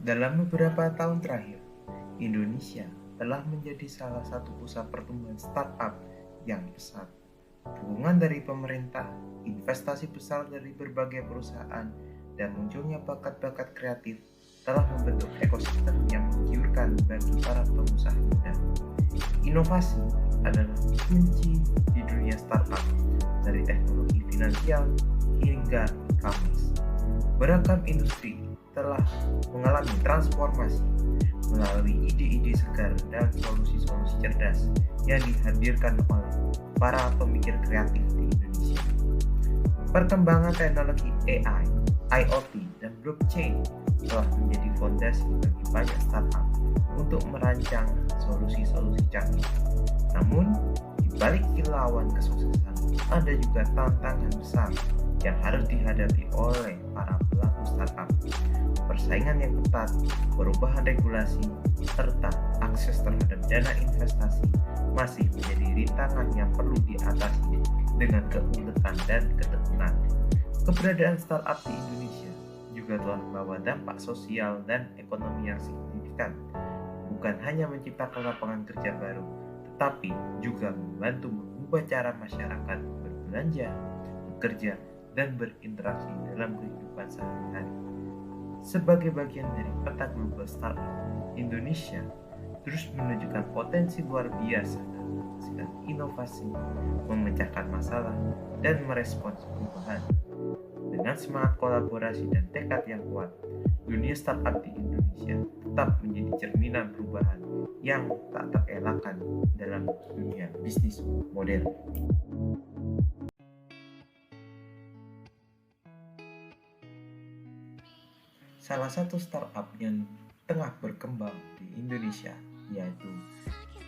Dalam beberapa tahun terakhir, Indonesia telah menjadi salah satu pusat pertumbuhan startup yang pesat. Dukungan dari pemerintah, investasi besar dari berbagai perusahaan, dan munculnya bakat-bakat kreatif telah membentuk ekosistem yang menggiurkan bagi para pengusaha muda. Inovasi adalah kunci di dunia startup, dari teknologi finansial hingga e-commerce. Beragam industri telah mengalami transformasi melalui ide-ide segar dan solusi-solusi cerdas yang dihadirkan oleh para pemikir kreatif di Indonesia. Perkembangan teknologi AI, IoT, dan blockchain telah menjadi fondasi bagi banyak startup untuk merancang solusi-solusi canggih. Namun, di balik kilauan kesuksesan, ada juga tantangan besar yang harus dihadapi oleh para pelaku startup. Persaingan yang ketat, perubahan regulasi, serta akses terhadap dana investasi masih menjadi rintangan yang perlu diatasi dengan keuletan dan ketekunan. Keberadaan startup di Indonesia juga telah membawa dampak sosial dan ekonomi yang signifikan, bukan hanya menciptakan lapangan kerja baru, tetapi juga membantu mengubah cara masyarakat berbelanja, bekerja, dan berinteraksi dalam kehidupan sehari-hari. Sebagai bagian dari peta global startup, Indonesia terus menunjukkan potensi luar biasa dalam menghasilkan inovasi, memecahkan masalah, dan merespons perubahan. Dengan semangat kolaborasi dan tekad yang kuat, dunia startup di Indonesia tetap menjadi cerminan perubahan yang tak terelakkan dalam dunia bisnis modern. Salah satu startup yang tengah berkembang di Indonesia yaitu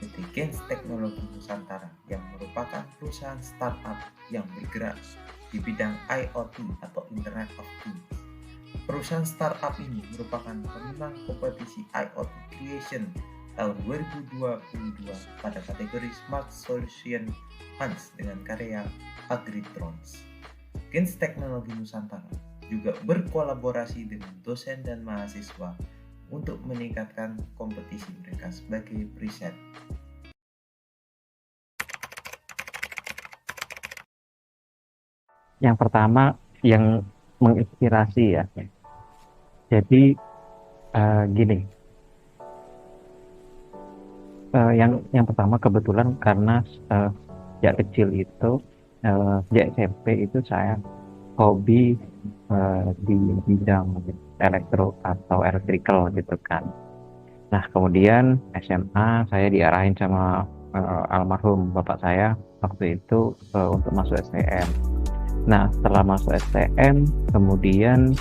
PT Gens Teknologi Nusantara yang merupakan perusahaan startup yang bergerak di bidang IoT atau Internet of Things. Perusahaan startup ini merupakan pemenang kompetisi IoT Creation tahun 2022 pada kategori Smart Solution Hunts dengan karya Agritrons. Gens Teknologi Nusantara juga berkolaborasi dengan dosen dan mahasiswa untuk meningkatkan kompetisi mereka sebagai preset. Yang pertama yang menginspirasi ya. Jadi gini, yang pertama kebetulan karena sejak kecil itu sejak SMP itu saya hobi di bidang elektro atau electrical gitu kan. Nah kemudian SMA saya diarahin sama almarhum bapak saya waktu itu untuk masuk STM. Nah setelah masuk STM kemudian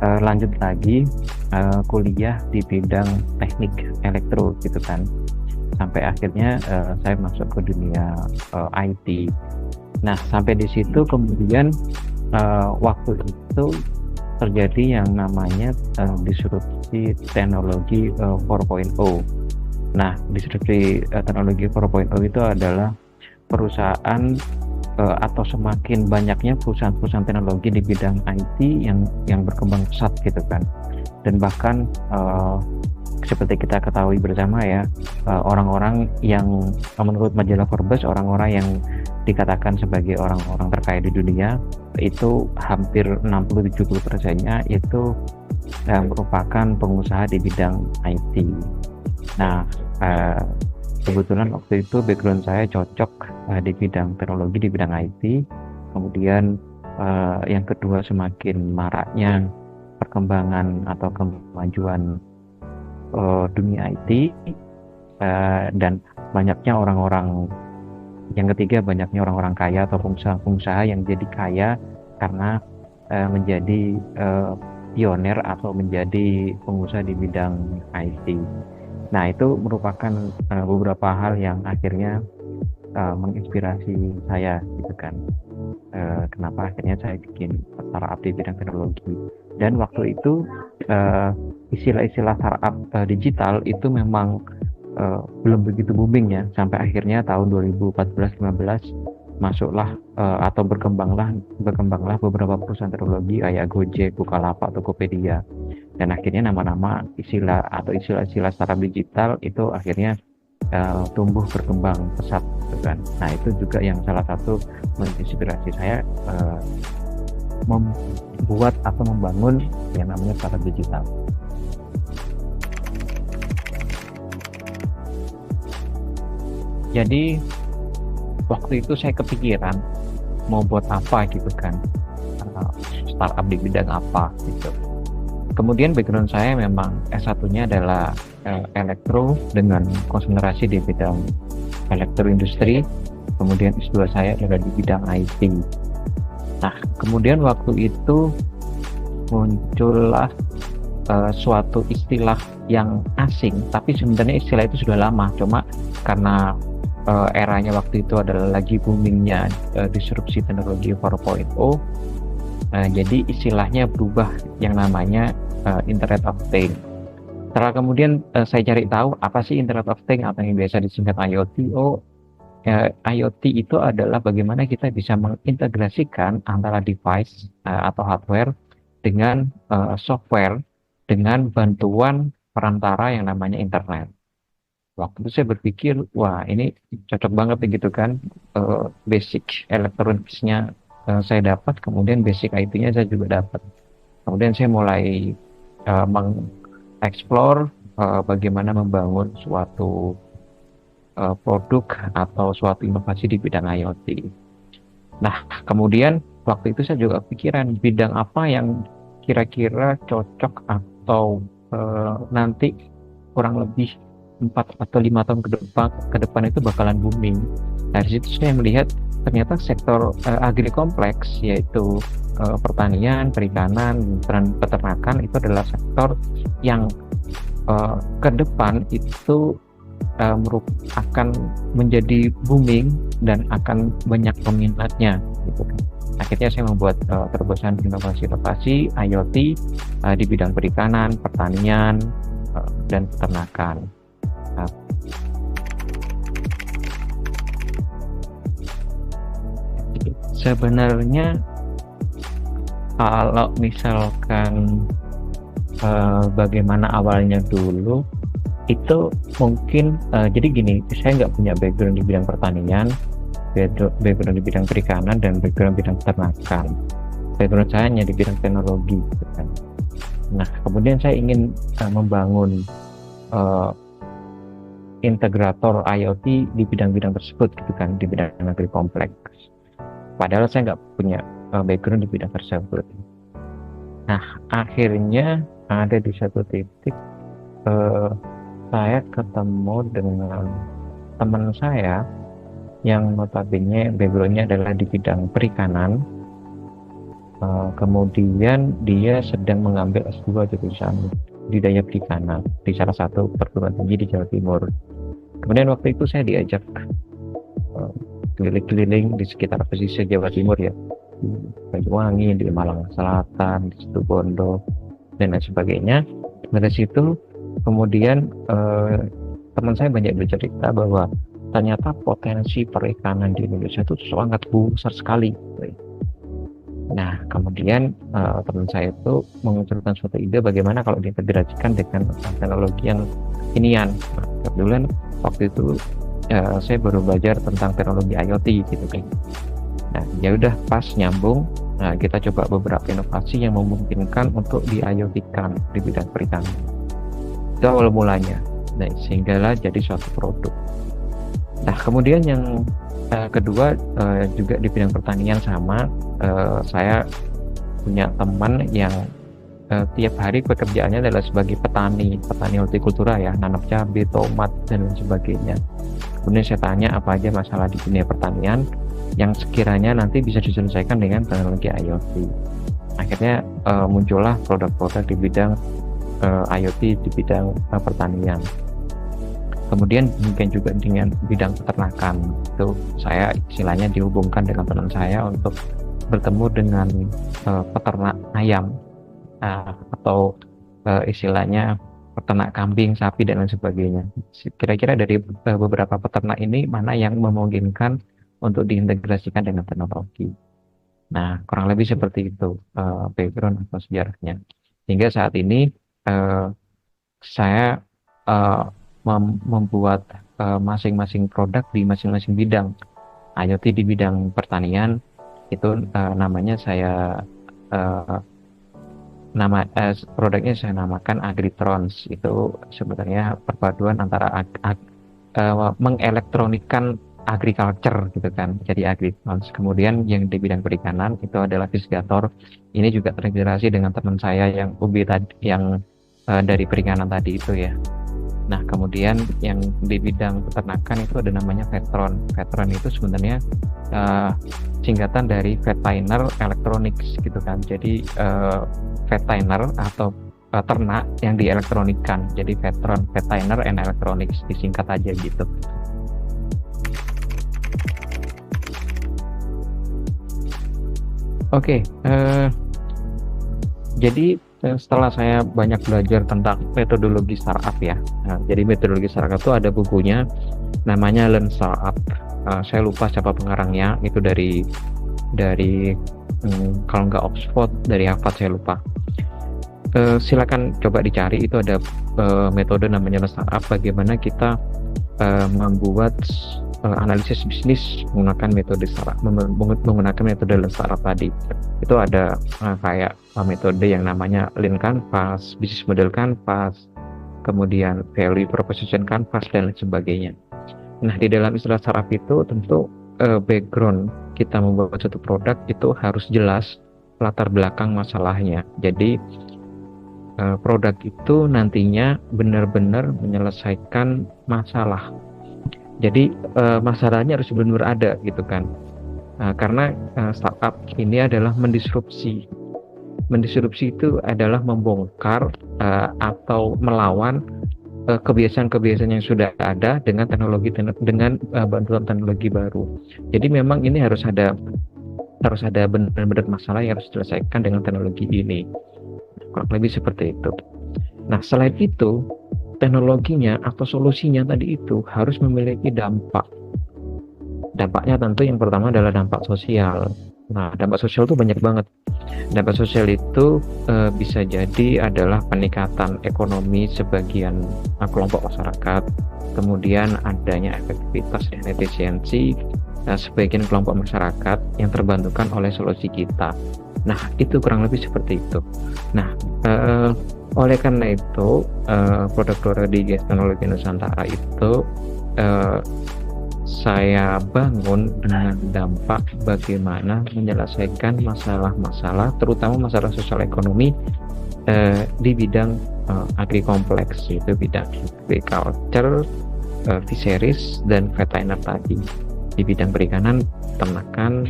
lanjut lagi kuliah di bidang teknik elektro gitu kan, sampai akhirnya saya masuk ke dunia IT. Nah sampai di situ kemudian waktu itu terjadi yang namanya disrupsi teknologi 4.0. Nah disrupsi teknologi 4.0 itu adalah perusahaan atau semakin banyaknya perusahaan-perusahaan teknologi di bidang IT yang berkembang pesat gitu kan. Dan bahkan seperti kita ketahui bersama ya, orang-orang yang menurut majalah Forbes, orang-orang yang dikatakan sebagai orang-orang terkaya di dunia itu hampir 60-70%-nya itu merupakan pengusaha di bidang IT. Nah kebetulan waktu itu background saya cocok di bidang teknologi, di bidang IT. Kemudian yang kedua semakin maraknya perkembangan atau kemajuan dunia IT, dan banyaknya orang-orang, yang ketiga banyaknya orang-orang kaya atau pengusaha-pengusaha yang jadi kaya karena menjadi pioner atau menjadi pengusaha di bidang IT. Nah itu merupakan beberapa hal yang akhirnya menginspirasi saya gitu kan. Kenapa akhirnya saya bikin startup di bidang teknologi. Dan waktu itu istilah-istilah startup digital itu memang belum begitu booming ya, sampai akhirnya tahun 2014-15 masuklah atau berkembanglah beberapa perusahaan teknologi kayak Gojek, Bukalapak, Tokopedia. dan akhirnya nama-nama istilah atau istilah-istilah startup digital itu akhirnya tumbuh berkembang pesat gitu kan. Nah itu juga yang salah satu menginspirasi saya membuat atau membangun yang namanya startup digital. Jadi waktu itu saya kepikiran mau buat apa gitu kan, startup di bidang apa gitu. Kemudian background saya memang S1-nya adalah elektro dengan konsentrasi di bidang elektro industri, kemudian S2 saya adalah di bidang IT. Nah, kemudian waktu itu muncullah suatu istilah yang asing, tapi sebenarnya istilah itu sudah lama, cuma karena eranya waktu itu adalah lagi boomingnya disrupsi teknologi 4.0, jadi istilahnya berubah yang namanya Internet of Things. Setelah kemudian saya cari tahu apa sih Internet of Things atau yang biasa disingkat IoT. IoT itu adalah bagaimana kita bisa mengintegrasikan antara device atau hardware dengan software dengan bantuan perantara yang namanya internet. Waktu itu saya berpikir, wah ini cocok banget gitu kan, basic elektroniknya saya dapat, kemudian basic IT-nya saya juga dapat. Kemudian saya mulai mengeksplor bagaimana membangun suatu produk atau suatu inovasi di bidang IoT. Nah, kemudian waktu itu saya juga pikiran bidang apa yang kira-kira cocok atau nanti kurang lebih 4 atau 5 tahun ke depan itu bakalan booming. Dari situ saya melihat ternyata sektor agri-kompleks, yaitu pertanian, perikanan, dan peternakan itu adalah sektor yang ke depan itu akan menjadi booming dan akan banyak peminatnya gitu. Akhirnya saya membuat terobosan inovasi IoT di bidang perikanan, pertanian, dan peternakan. Sebenarnya kalau misalkan bagaimana awalnya dulu itu mungkin jadi gini, saya nggak punya background di bidang pertanian, background di bidang perikanan, dan background bidang peternakan. Background saya hanya di bidang teknologi gitu kan. Nah kemudian saya ingin membangun integrator IoT di bidang-bidang tersebut gitu kan, di bidang agri kompleks. Padahal saya nggak punya background di bidang tersebut. Nah akhirnya ada di satu titik saya ketemu dengan teman saya yang notabene backgroundnya adalah di bidang perikanan. Kemudian dia sedang mengambil S2 jurusan budidaya perikanan di salah satu perguruan tinggi di Jawa Timur. Kemudian waktu itu saya diajak keliling-keliling di sekitar pesisir Jawa Timur ya, di Banyuwangi, di Malang Selatan, di Situbondo, dan lain sebagainya. Dari situ kemudian teman saya banyak bercerita bahwa ternyata potensi perikanan di Indonesia itu sangat besar sekali. Nah kemudian teman saya itu mengusulkan suatu ide bagaimana kalau diintegrasikan dengan teknologi yang kekinian. Kebetulan waktu itu saya baru belajar tentang teknologi IoT gitu kan. Nah ya udah pas nyambung. Nah kita coba beberapa inovasi yang memungkinkan untuk di IoT-kan di bidang perikanan. Itu awal mulanya. Nah sehinggalah jadi suatu produk. Nah kemudian yang kedua juga di bidang pertanian sama, saya punya teman yang tiap hari pekerjaannya adalah sebagai petani hortikultura ya, nanam cabai, tomat, dan lain sebagainya. Kemudian saya tanya apa aja masalah di dunia pertanian yang sekiranya nanti bisa diselesaikan dengan teknologi IoT. Akhirnya muncullah produk-produk di bidang IoT di bidang pertanian. Kemudian mungkin juga dengan bidang peternakan, itu saya istilahnya dihubungkan dengan teman saya untuk bertemu dengan peternak ayam atau istilahnya peternak kambing, sapi, dan lain sebagainya. Kira-kira dari beberapa peternak ini mana yang memungkinkan untuk diintegrasikan dengan teknologi. Nah kurang lebih seperti itu background atau sejarahnya. Hingga saat ini eh, saya eh, membuat masing-masing produk di masing-masing bidang. IoT di bidang pertanian itu namanya saya eh, produknya saya namakan Agritrons. Itu sebenarnya perpaduan antara mengelektronikan agriculture gitu kan, jadi Agritrons. Kemudian yang di bidang perikanan itu adalah Fisgator. Ini juga terintegrasi dengan teman saya yang UB tadi, yang dari perikanan tadi itu ya. Nah, kemudian yang di bidang peternakan itu ada namanya Vetron. Vetron itu sebenarnya singkatan dari Veteriner Electronics gitu kan. Jadi Veteriner atau ternak yang dielektronikan. Jadi Vetron, Veteriner and Electronics disingkat aja gitu. Oke, jadi setelah saya banyak belajar tentang metodologi startup ya, jadi metodologi startup itu ada bukunya namanya Learn Startup. Saya lupa siapa pengarangnya, itu dari kalau nggak Oxford, dari Harvard saya lupa. Silakan coba dicari, itu ada metode namanya Learn Startup, bagaimana kita membuat analisis bisnis menggunakan metode startup, menggunakan metode Lean Startup tadi. Itu ada kayak metode yang namanya Lean Canvas, Business Model Canvas, kemudian Value Proposition Canvas, dan lain sebagainya. Nah, di dalam istilah startup itu tentu background kita membuat suatu produk itu harus jelas latar belakang masalahnya. Jadi produk itu nantinya benar-benar menyelesaikan masalah. Jadi masalahnya harus benar-benar ada gitu kan. Karena startup ini adalah mendisrupsi. Mendisrupsi itu adalah membongkar atau melawan kebiasaan-kebiasaan yang sudah ada dengan teknologi, dengan bantuan teknologi baru. Jadi memang ini harus ada benar-benar masalah yang harus diselesaikan dengan teknologi ini. Kurang lebih seperti itu. Nah, selain itu, teknologinya atau solusinya tadi itu harus memiliki dampak. Dampaknya tentu yang pertama adalah dampak sosial. Nah, dampak sosial itu banyak banget. Dampak sosial itu bisa jadi adalah peningkatan ekonomi sebagian kelompok masyarakat, kemudian adanya efektivitas dan efisiensi sebagian kelompok masyarakat yang terbantukan oleh solusi kita. Nah, itu kurang lebih seperti itu. Nah, oleh karena itu, produk-produk di Teknologi Nusantara itu saya bangun dengan dampak bagaimana menyelesaikan masalah-masalah, terutama masalah sosial ekonomi di bidang agri-kompleks, yaitu bidang agriculture, fisheries, dan veteriner tadi. Di bidang perikanan, ternakan,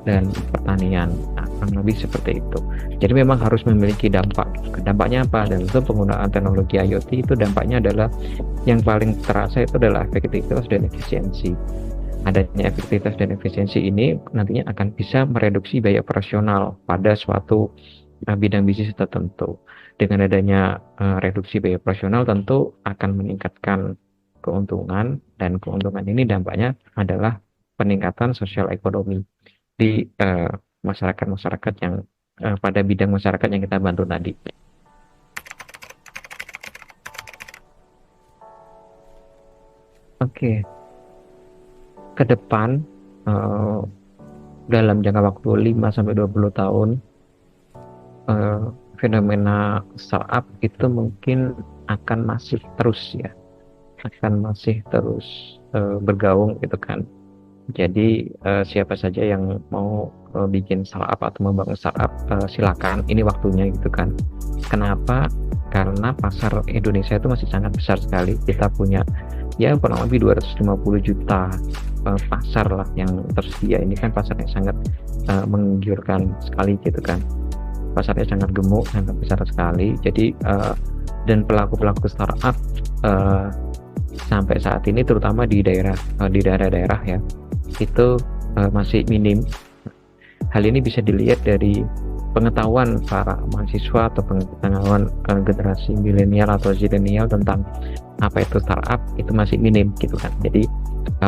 dan pertanian. Nah, kurang lebih seperti itu. Jadi memang harus memiliki dampak. Dampaknya apa? Dan itu penggunaan teknologi IoT itu dampaknya adalah yang paling terasa itu adalah efektivitas dan efisiensi. Adanya efektivitas dan efisiensi ini nantinya akan bisa mereduksi biaya operasional pada suatu bidang bisnis tertentu. Dengan adanya reduksi biaya operasional tentu akan meningkatkan keuntungan, dan keuntungan ini dampaknya adalah peningkatan sosial ekonomi di masyarakat-masyarakat yang pada bidang masyarakat yang kita bantu tadi. Oke, ke depan dalam jangka waktu 5-20 tahun fenomena startup itu mungkin akan masih terus bergaung gitu kan. Jadi siapa saja yang mau bikin startup atau membangun startup silakan, ini waktunya gitu kan. Kenapa? Karena pasar Indonesia itu masih sangat besar sekali. Kita punya ya kurang lebih 250 juta pasar lah yang tersedia. Ini kan pasar yang sangat menggiurkan sekali gitu kan. Pasarnya sangat gemuk, sangat besar sekali. Jadi dan pelaku-pelaku startup sampai saat ini terutama di daerah-daerah ya, itu masih minim. Hal ini bisa dilihat dari pengetahuan para mahasiswa atau pengetahuan generasi milenial atau zilenial tentang apa itu startup itu masih minim gitu kan. Jadi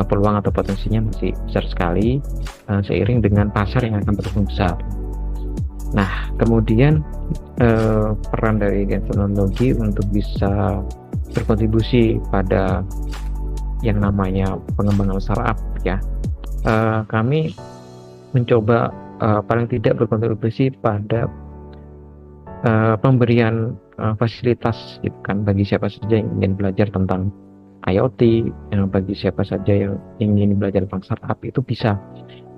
peluang atau potensinya masih besar sekali seiring dengan pasar yang akan terus membesar. Nah, kemudian peran dari teknologi untuk bisa berkontribusi pada yang namanya pengembangan startup ya. Kami mencoba paling tidak berkontribusi pada pemberian fasilitas gitu kan bagi siapa saja yang ingin belajar tentang IoT, bagi siapa saja yang ingin belajar tentang startup itu bisa.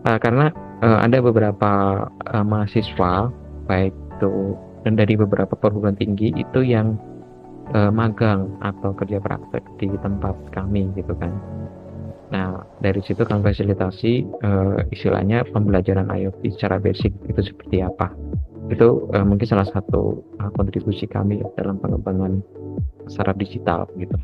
Karena ada beberapa mahasiswa baik itu dan dari beberapa perguruan tinggi itu yang magang atau kerja praktek di tempat kami gitu kan. Nah, dari situ kami fasilitasi istilahnya pembelajaran IoT secara basic itu seperti apa. Itu mungkin salah satu kontribusi kami dalam pengembangan startup digital gitu.